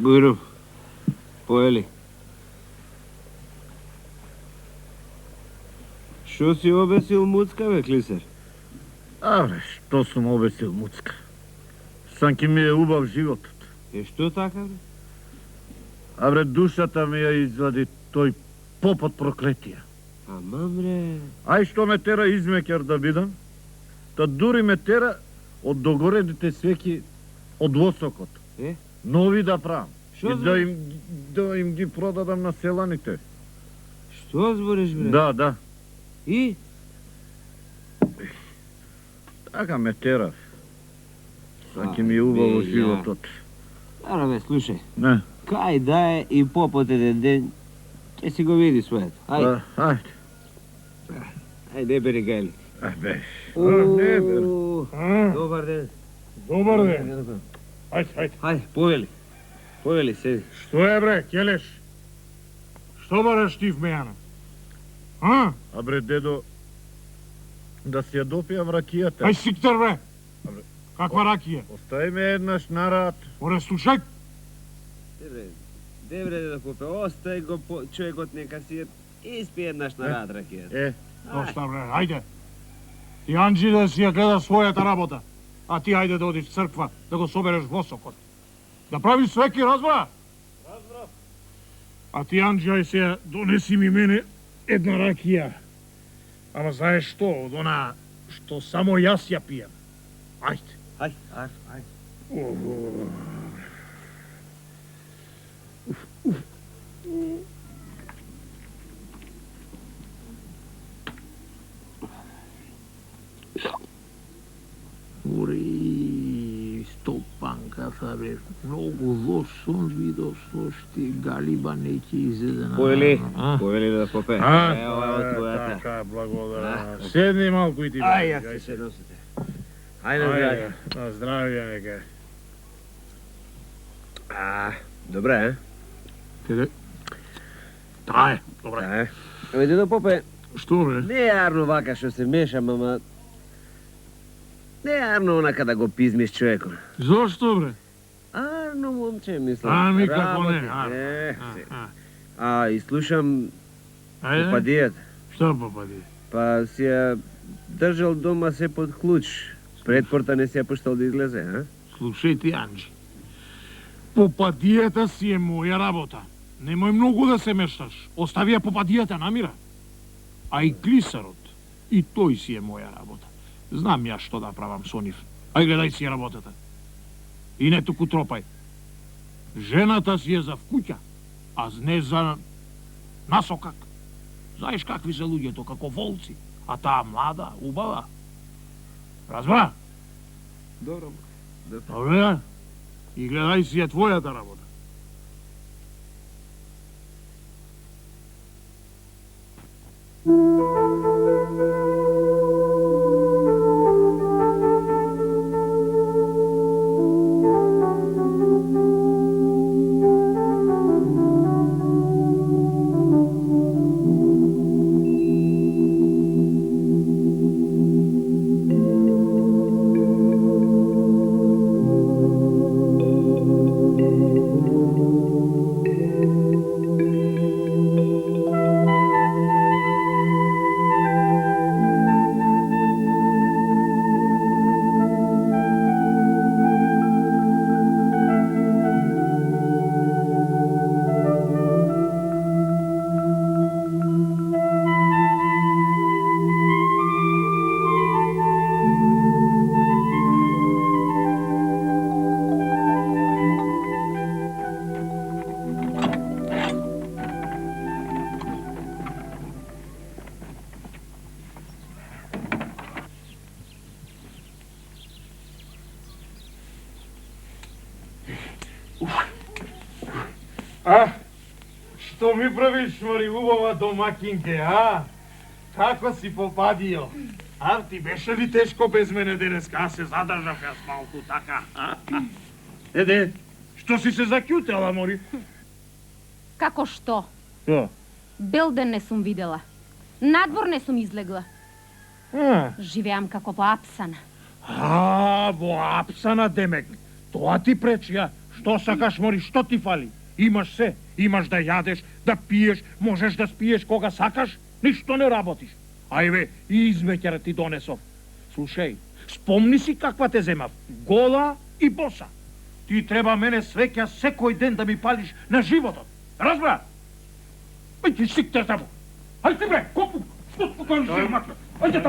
Buyurun. Поели. Шо си обесил муцка, бе, Клисер? Абре, што сум обесил муцка? Санки ми е убав животот. Што така, бе? Абре, душата ми ја извади тој попот проклетија. Амам, бре. Ај што ме тера измекер да бидам, та дури ме тера од догоредите свеќи од восокот. Нови да правам. Шо И да им ги продадам на селаните. Што збориш, бре? Да. И? Така ме тера. Санки ми е убаво животот. Ара, бе, слушај. Не. Кај да е и попот еден ден, ќе си го види своето. Ајде. Ајде. Ајде, бери гајли. Бе. Добар ден. Добар ден. Ајде. Ајде, повели. Повели, седи. Што е, бре, Келеш? Што бараш ти в мејана? Абре, дедо, да си ја допијам ракијата. Ај сиктер, бре. Каква ракија? Остави ме еднаш на рад. Оре, слушај. Дебре, да попе, остај го човекот нека си испи еднаш на рад ракијата. Доста, бре, ајде. Ти Анджи да си ја гледа својата работа, а ти ајде да одиш в црква, да го собереш восокот. Да правиш свеки, разбра? Разбрав. А ти Анджи, ај се донеси ми мене една ракија. Ама знаеш што, од она што само јас ја пијам. Ајде. Ајде. Ори, Стопанка, бе, многу лош сон видов, слушти, Галиба не ќе изеде на... Повели да попе. Ево твојата. Така, благодарам. Седни малку и ти. Ај, јас се седнам со те. Ајде, здравје. На здравје, нека. Добре, Каде? Таа е, добре. Еве, дедо попе, Што, бре? не е арно вака што се мешам, ама... Не е арно онака да го пизмиш човекот. Зошто, бре? Арно, момче, мислам. Ами, како не, И слушам Ајде? попадијата. Што попади? Па си ја држал дома се под клуч. Предпорта не си ја пуштал да излезе, а? Слушај ти, Анджи. Попадијата си е моја работа. Немој многу да се мешташ. Остави ја попадијата на мира. А и клисарот, и тој си е моја работа. Знам ја што да правам со нив. Ај гледај си работата. И не туку тропај. Жената си е за вкуќа, а не за насокак. Знаеш какви се луѓето, како волци, а таа млада, убава. Разбра? Добро. Добре, и гледај си е твојата работа. Што ми правиш, Мари, убава домакинке, а? Како си попадио? Ти беше ли тешко без мене денеска? Аз се задржав јас малку така, а? Еде, што си се закјутела, Мори? Како што? Што? Бел ден не сум видела. Надвор не сум излегла. Живеам како по апсана. Во апсана, демек. Тоа ти пречија Што сакаш, мори, што ти фали? Имаш се, имаш да јадеш, да пиеш, можеш да спиеш кога сакаш, ништо не работиш. Ајве, и измеќера ти донесов. Слушај, спомни си каква те земав, гола и боса. Ти треба мене свеќа секој ден да ми палиш на животот. Разбра? Ајде, сиктер таму. Ајде бре, копу. Што кажеш си макна? Ајде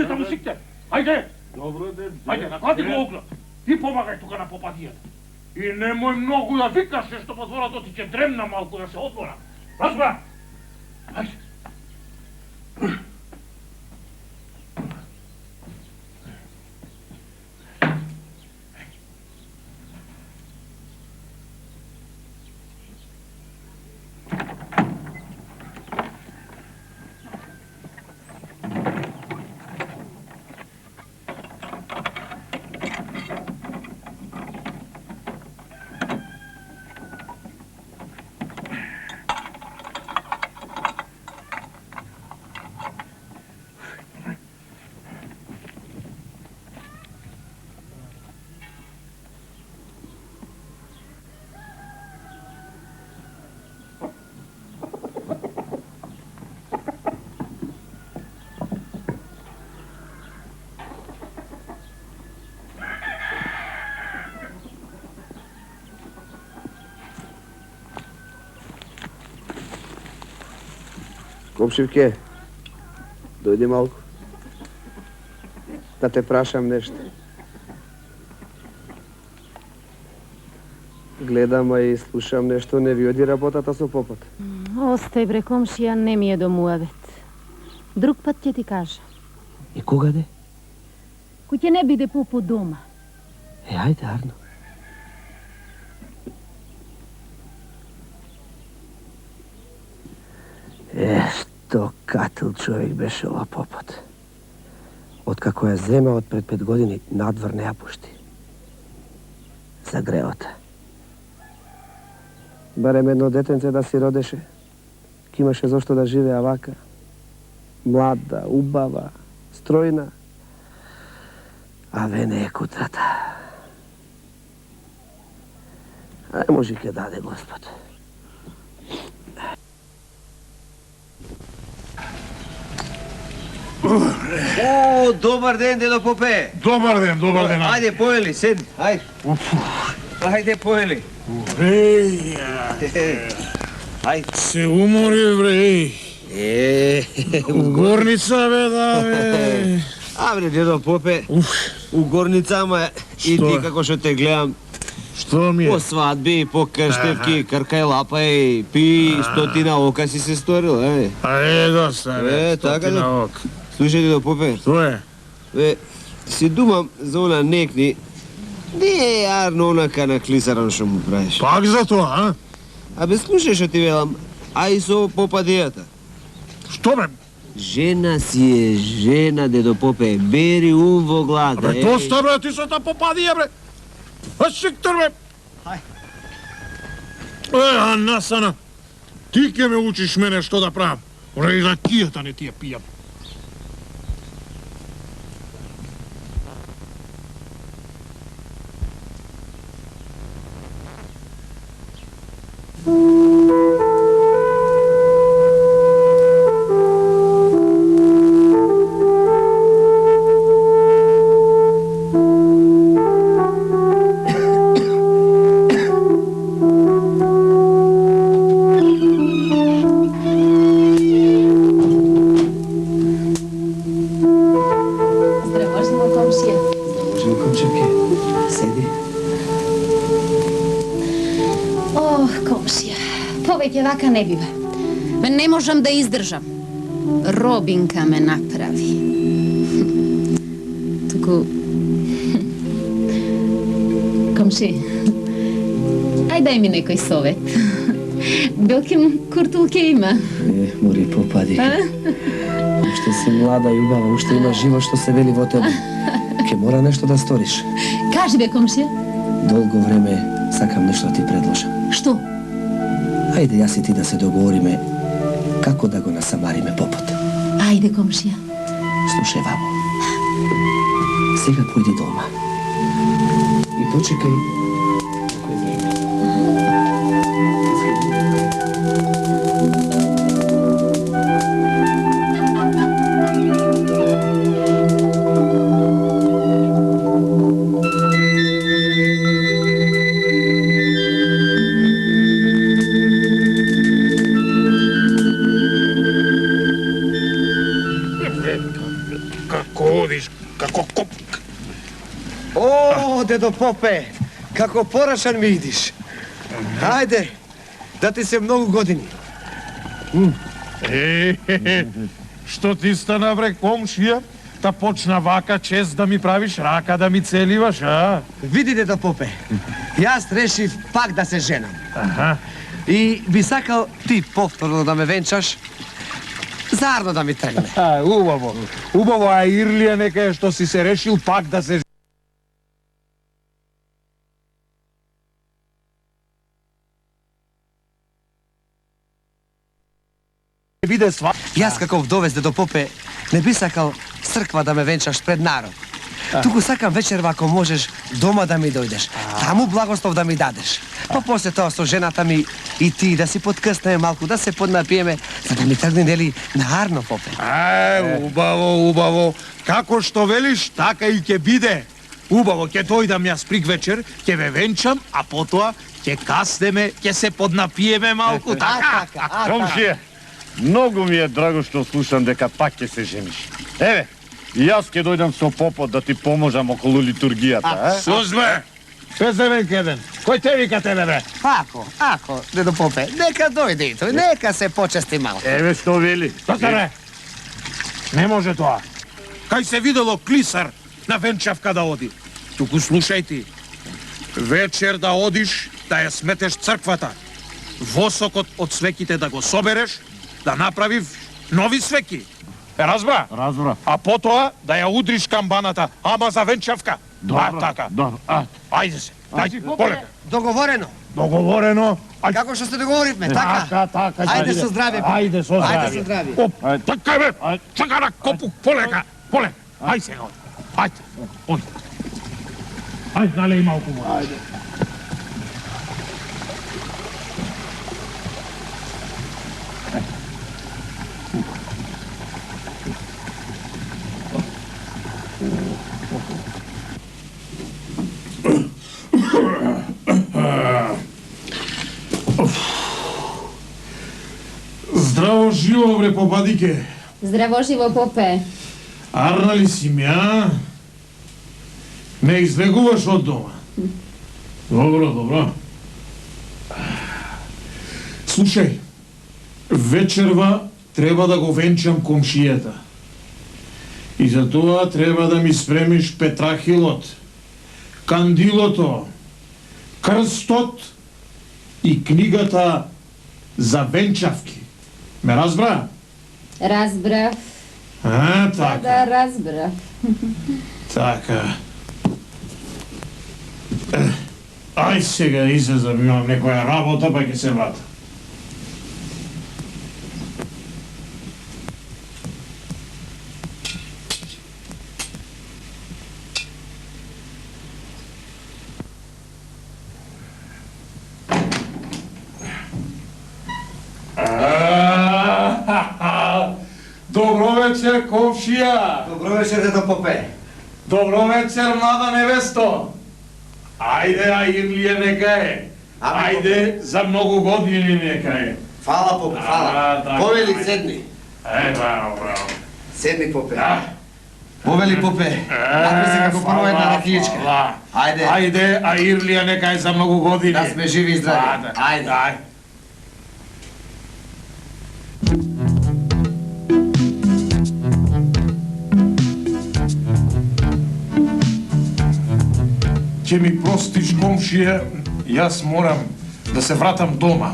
таму сиктер. Ајде. Добро ден. Ајде, наклади го оглед. И помагај тука на попадијата. И немој многу да викаш, што по дворот ти ќе дремна малку да се отвора. Разбра? Ајде. Комшивке, дојди малку. Да те прашам нешто. Гледам, а и слушам нешто, не ви оди работата со попот. Остај бре, комшија, не ми е до муавет. Друг пат ќе ти кажа. И кога де? Кој ќе не биде попот дома. Ајде, Арно. Што катил човек беше ова попот. Откако ја земе од пред 5 години, надвор не ја пушти. За греота. Барем едно детенце да си родеше, ки имаше зошто да живеа вака. Млада, убава, стројна. А ве не е кутрата. Ај може ке даде Господ. О, добар ден, дедо Попе. Добар ден, Ајде, поели, седи, ајде. Ајде, поели. Ајде. Се умори, бре. У горница, бе, да, бе. Абре, дедо Попе, у горница, ама и ти како што те гледам, Што ми е? по свадби, по крштевки, кркај лапа и пи, 100 ока си се сторил, е. Доста, бе, така да. 100 ока. Слушај, дедо Попе, Што е? бе, си думам за она некни, не е јарно онака на клисаран што му правиш. Пак за тоа, а? Абе, слушај што ти велам, а и со попадијата. Што бе? Жена си е жена, дедо Попе, бери ум во глада. Бе, доста, бре, ти со та попадија, бре. А сиктер, бе. А насана, ти ќе ме учиш мене што да правам. Оре и ракијата не ти ја пијам. Повеќе вака не бива. Не можам да издржам. Робинка ме направи. Туку... Комши, ај дај ми некој совет. Белким куртулке има. Мори, попади. Уште си млада и убава, уште има живот што се вели во тебе. Ке мора нешто да сториш. Кажи бе, комшија. Долго време сакам нешто да ти предложам. Што? Ајде јас и ти да се договориме како да го насамариме попот. Ајде, комшија. Слушај, вамо. Сега појди дома. И почекај некој време. дедо Попе, како порашан ми идиш. Ајде, да ти се многу години. Што ти стана, бре, комшија? Та почна вака чест да ми правиш рака, да ми целиваш, а? Види, дедо Попе, јас решив пак да се женам. Аха. И би сакал ти повторно да ме венчаш, заедно да ми тргне. Убаво. Убаво, а Ирлија нека е што си се решил пак да се биде сва. Јас како вдовец, дедо Попе, не би сакал црква да ме венчаш пред народ. Туку сакам вечерва, ако можеш, дома да ми дојдеш. Таму благослов да ми дадеш. Па после тоа со жената ми и ти да си подкрснеме малку, да се поднапиеме, за да ми тргне, нели, нарно, Попе. Убаво, убаво. Како што велиш, така и ќе биде. Убаво, ќе дојдам јас прик вечер, ќе ве венчам, а потоа ќе каснеме, ќе се поднапиеме малку, така? Комшија, многу ми е драго што слушам дека пак ќе се жениш. Еве, и јас ќе дојдам со попот да ти поможам околу литургијата, Сузме! Преземен кеден. Кој те вика тебе, бе? Ако, дедо Попе, нека дојде и тој, нека се почести малку. Еве што вели. Докторе! Не може тоа. Кај се видело клисар на венчавка да оди. Туку слушај ти. Вечер да одиш, да ја сметеш црквата. Восокот од свеките да го собереш, да направив нови свеки. Разбра? Разбра. А потоа да ја удриш камбаната, ама за венчавка. Добро, така. добро. Ајде се. Ајде, полека. Договорено. Договорено. Како што се договоривме, така? Така. Ајде со здраве. Ајде со здраве. Ајде со здраве. Оп, така бе. Чака на копук, полека. Полека. Ајде сега. Ајде. Ој. Ајде, налеј малку вода. Ајде. Здраво живо, бре, попадике. Здраво живо, Попе. Арна ли си ми, а? Не избегуваш од дома? Добро. Слушај, вечерва треба да го венчам комшијата. И за тоа треба да ми спремиш петрахилот, кандилото, крстот и книгата за венчавки. Ме разбра? Разбрав. Така. Да, разбрав. Така. Ај сега излезам, имам некоја работа, па ќе се вратам. Добро вечер, комшија! Добро вечер, дедо Попе. Добро вечер, млада невесто! Ајде, а Ирлија нека е. Ајде, за многу години нека е. Фала, Попе, фала. така, Повели, ајде. седни. Браво. Седни, Попе. Да. Повели, Попе. Напри се како прво една ракијичка. Ајде. Ајде, а Ирлија нека е за многу години. Да сме живи и здрави. Ајде. Ќе ми простиш, комшија, јас морам да се вратам дома.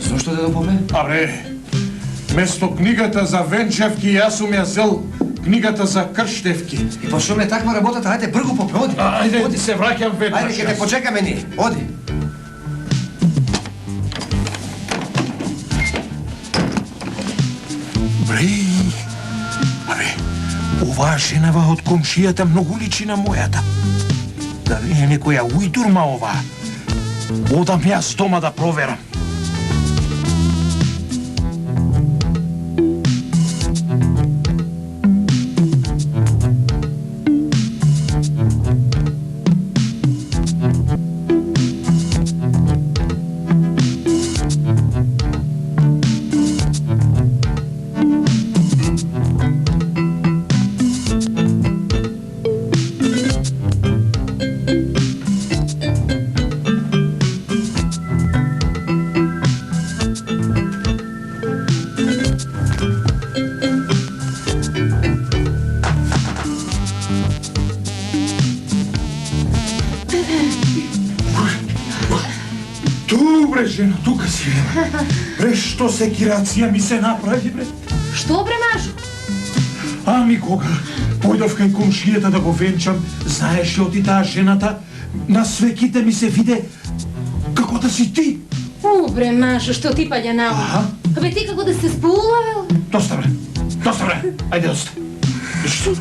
Зошто, дедо Попе? Абре, место книгата за венчавки, јас сум ја зел книгата за крштевки. И па шо ме таква работата, ајде бргу, Попе, оди. Ајде, се враќам веднаш. Ајде, ќе те почекаме ние. Оди. Бре, абе, оваа женава од комшијата многу личи на мојата. Дали е некоја ујдурма оваа? Одам јас дома да проверам. Добре, жена, тука си. Бре, што секирација ми се направи, бре? Што бре, Мажо? Ами кога појдов кај комшијата да го венчам, знаеш ли оти таа жената, на свеките ми се виде како да си ти. Бре, Мажо, што ти паѓа на ум? Бе, ти како да се споулавел? Доста, бре. Ајде, доста. Што?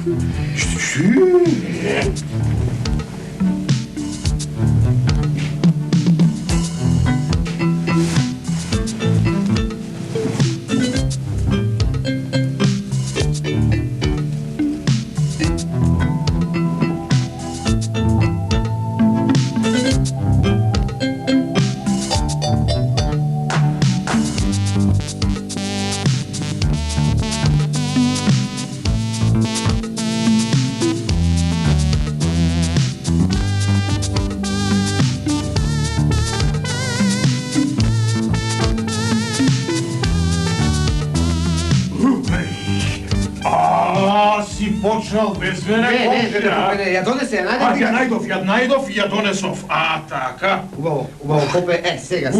Си почнал без мене, Не, ја донесе, Ја најдов и ја донесов. Така. Убаво, попе, сега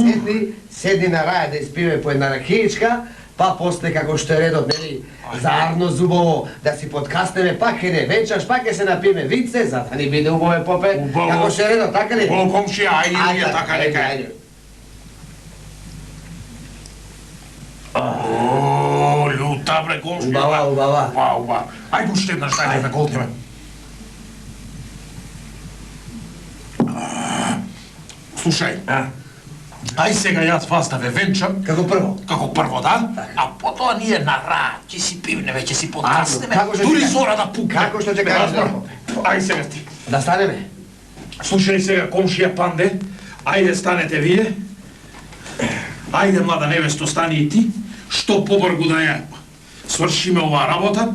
седни на раја да испиме по една ракијичка, па после како што е редот, нели, заарно зубово да си подкаснеме, пак ќе не венчаш, пак ќе се напиме винце, за да ни биде убаво попе, како што е редот, така ли? Убаво комшија, ајде, така нека. Люта, бре, комшија. Убава. Ајде уште еднаш, ајде да голтиме. Слушај, ај сега јас вас да ве венчам. Како прво? Како прво, да? А потоа ние на ра, ќе си пивне, ќе си подкаснеме. како што Дури ти зора да пукне. Како што ќе кажеш? Ај сега ти. Да станеме? Слушај сега, комшија Панде, ајде станете вие. Ајде, млада невесто, стани и ти. Што побргу да ја свршиме оваа работа.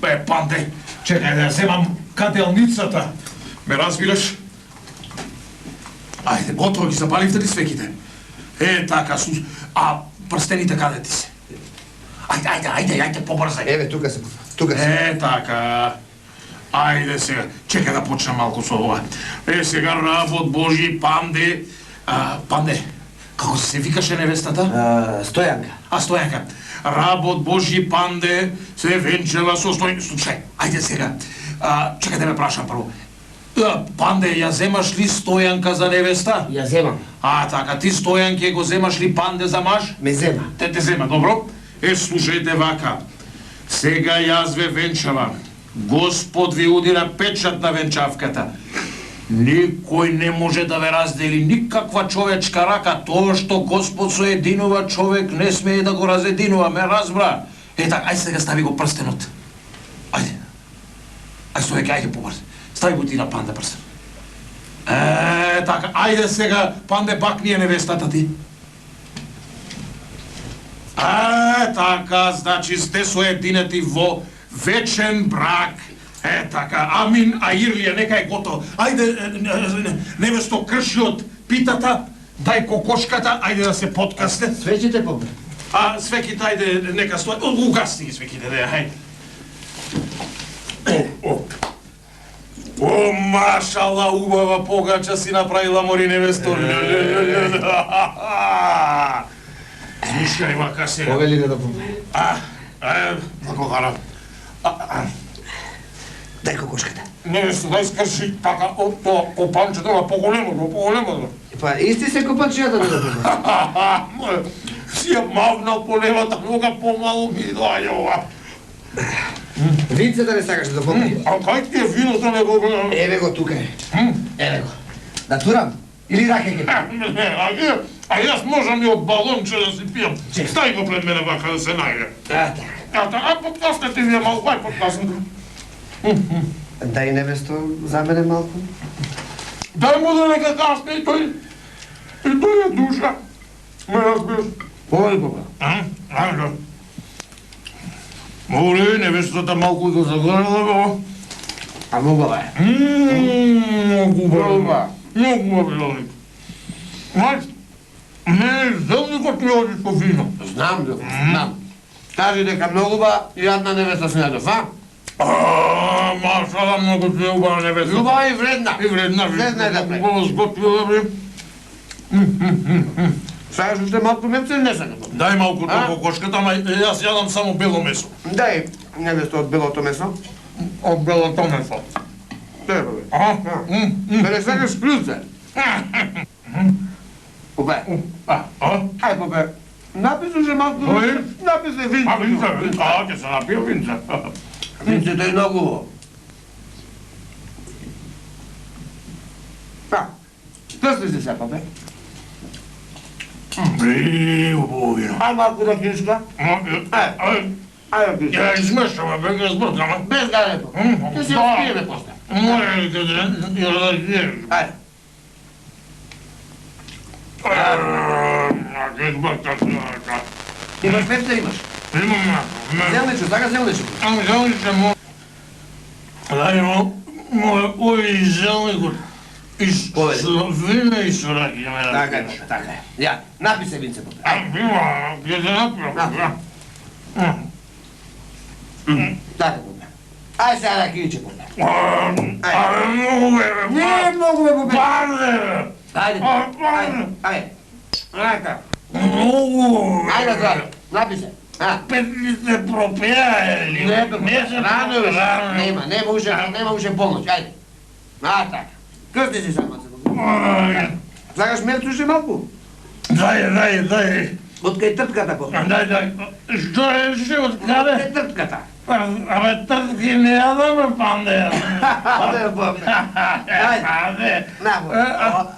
Бе, Панде, чекај да ја земам каделницата. Ме разбираш? Ајде, готово ги запаливте ли свеките? Така, прстените каде ти се? Ајде, побрзај. Еве, тука се. Така. Ајде сега, чекај да почнем малку со ова. Сега работ Божи, Панде. Панде, како се викаше невестата? Стојанка. Стојанка. Работ Божи, Панде, се венчала со Стојанка. Слушај, ајде сега. Чекај да ме прашам прво. Панде, ја земаш ли Стојанка за невеста? Ја земам. Така, ти Стојанке го земаш ли Панде за маж? Ме зема. Те зема, добро? Слушајте вака. Сега јас ве венчавам. Господ ви удира печат на венчавката. Никој не може да ве раздели, никаква човечка рака. Тоа што Господ соединува, човек не смее да го разединува, ме разбра. Така, ајде сега стави го прстенот. Ајде. Стојаке, ајде побрз. Стави го ти на Панде прстен. Така, ајде сега, Панде, бакни е невестата ти. Така, значи сте соединети во вечен брак. Така, амин, Ирлија, нека е готово. Ајде, невесто, крши од питата, дај кокошката, ајде да се подкасне. Свечите попе. Свеките, ајде, нека стои. Угасни ги свеките, ајде. Машала, убава погача си направила, мори невесто. Слушај, вака сега. Повели да попе. Благодарам. Дај кокошката. Невесто, дај скрши така, тоа копанчето на поголемо. Па, исти се копанчијата да попе. Си ја мавнал по левата нога, помалу ми доаѓа ова. Винце да не сакаш да попи. Кај ти е виното не го гледам? Еве го тука е. Еве го. Да турам? Или раке ги? Јас можам и од балонче да си пијам. Стај го пред мене вака да се најде. Така. Подкаснете вие малку, ај подкаснете. Дај невесто за мене малку. Дај му да нека касне и тој е душа. Ме разбираш? Повели попе. Ајде. Моли, невестата малку го загледала го. Убава е. Многу убава. Многу убава. Не, зелникот ми оди со вино. Знам, знам. Кажи дека многу убава и јадна невеста снедов, Машала, многу ти е убава невеста. Убава и вредна. И вредна. Вредна е да прави. Го сготвила, бре. Сакаш уште малку месо или не сакаш? Дай малку кокошката, ама јас јадам само бело месо. Дај невесто од белото месо. Од белото месо. Треба бе. Аха. Да не сакаш плюсе. Попе. Ај попе. Напишу ше малку. Напише винце. А винце, ќе се напијам винце. Винцето е многу убаво. Крсти се се, попе. Убаво вино. Ај малку да кишка. Ај да кишка. Ја измешаме, бе, ќе збркаме. Без галето. Ќе се спиеме после. Може да ја Ајде. Ќе збркам. Имаш место, имаш. Имам. Зелничо, сака зелничо. Ама зелниче му... Дај му... Ови зелникот. И вина и суракија. Така е, така е. Ја, напи се винце, попе. Бива, ќе се напијам. Така, попе. Ајде сега да киче, попе. Многу бе, Не е многу, бе, попе. Пане! Ајде, ајде, ајде. Ајде, Многу! ајде, здраве. Напи се. Петлите пропеали. Не, бе, рано е, нема, нема уште полноќ, ајде. Така. Крсти си само се, попе. Сакаш мерцу уште малку? Дај. Од кај тртката, попе. Дај. Што е ше од Од каде? кај тртката. Абе, тртки не јадаме, панде. Ајде, попе. Ајде. На, попе.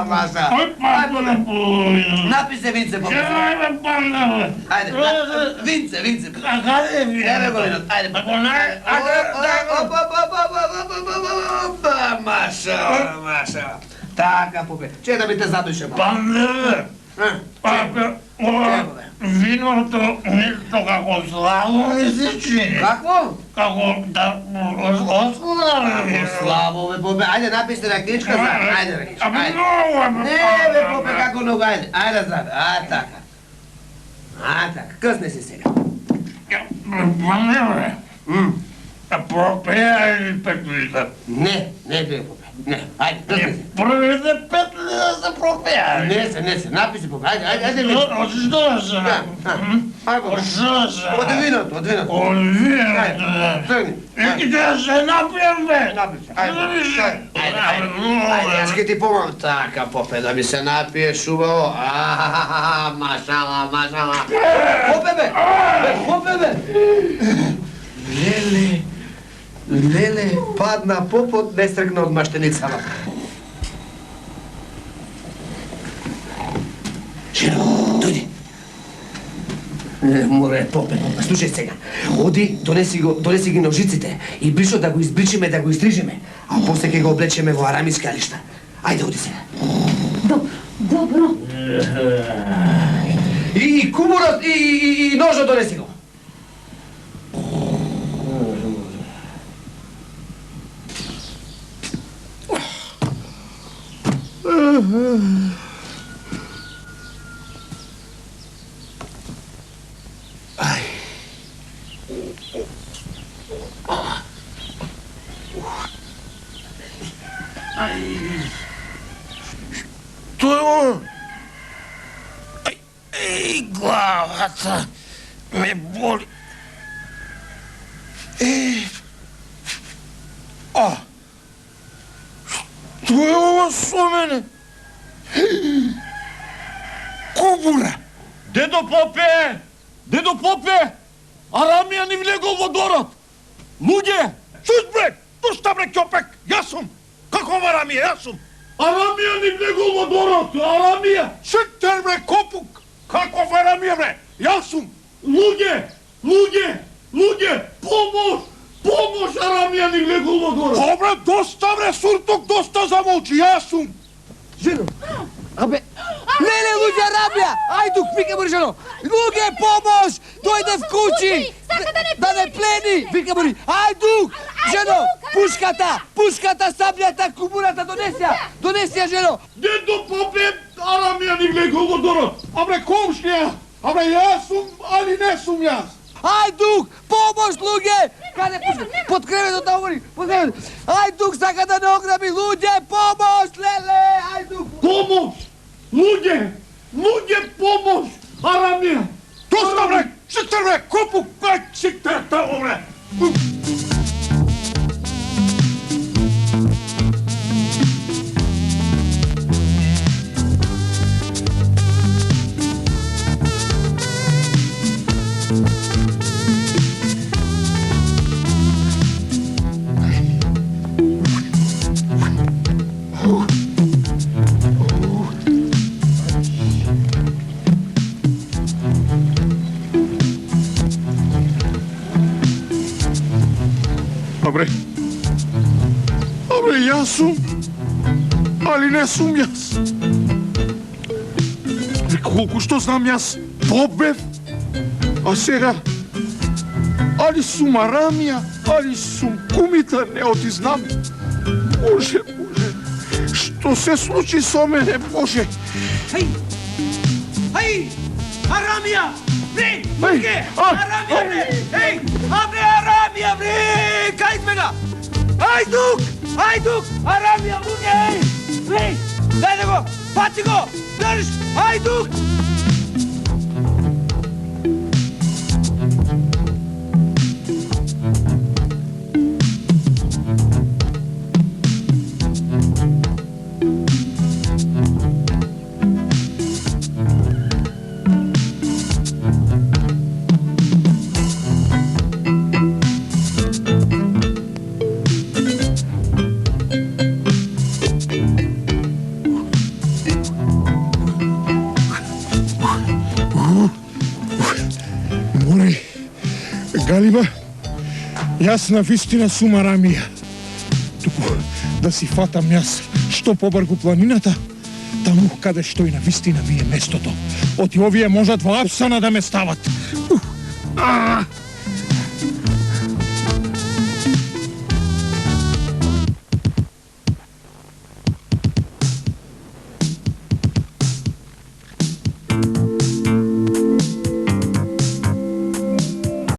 Маша. Ој, папа, половина. Напи се винце, попе. Ајде, панде. Ајде, винце. А каде е ви? Еве го винот, ајде. Маша. Така, попе. Че да ми те задуше, попе. Панде. Папе, ова виното нешто како славо ми се чини. Какво? Како да оскуда бе. Слабо, бе, попе. Ајде, напиште ракичка, ајде, ракичка. Абе, Ајде. много бе. Не, бе, попе, како много, ајде. Ајде, здраве. Така. Така. Късне си сега. Панде бе. Пропеја или петлите? Не, бе, попе. Не, ајде, късне си. Првите петли да се пропеја. Не се, напиши, попе. Ајде, Од што да се Ајде, попе. Од што да се Од виното. Од виното. Тргни. И да се напијам бе. Напиши. Ајде, јас ке ти помогам. Така, попе, да ми се напиеш убаво. Машала. Попе, бе. Леле, падна попот, не стргна од маштеницама. Жено, дојди. Море, попе, слушај сега. Оди, донеси ги ножиците и бришо да го избричиме, да го изтрижиме, а после ќе го облечеме во арамиски алишта. Ајде, оди сега. Добро. И кумурот, и ножот донеси го. Тоа е оно. Главата ме боли. Што е ова со мене? Кубура! Дедо Попе! Арамија ни влегол во дворот! Луѓе! Чуж бре! Пушта бре, ќопек! Јас сум! Какова Арамија? Јас сум! Арамија ни влегол во дворот! Арамија! Шектер бре, копук! Каков Арамија бре? Јас сум! Луѓе! Помош! Арамија ни влегол во дворот! Добре, доста бре, суртук, доста замолчи! Јас сум! Жено, абе, леле, луѓе, Арамија! Ајдук, вика му жено! Луѓе, помош! Дојде в куќи! Да не плени! Вика му ајдук! Жено, пушката, саблјата, кумурата, донеси ја, жено! Дедо Попе, Арамија ни влегол во дворот! Абре, комшија! Абре, јас сум, али не сум јас! Ајдук, помош, луѓе! Каде пушка? Под креветот таму, под креветот! Ајдук, сака да не ограби, луѓе, помош, леле, ајдук! али не сум јас. Колку што знам јас побев, а сега али сум Арамија, али сум кумита, не оти знам. Боже, што се случи со мене, Боже? Hej! Hej! Aramia! Bre! Muke! Aramia, bre! Hej! Abre Aramia, bre! Kajt me ga! Hajduk! Hajduk! Aramia, muke! Hej! Hej! Dajte go! Pati go! Drž! Hajduk! Галиба, јас на вистина сум Арамија. Туку да си фатам јас што побргу планината, таму каде што и на вистина ми е местото. Оти овие можат во апсана да ме стават.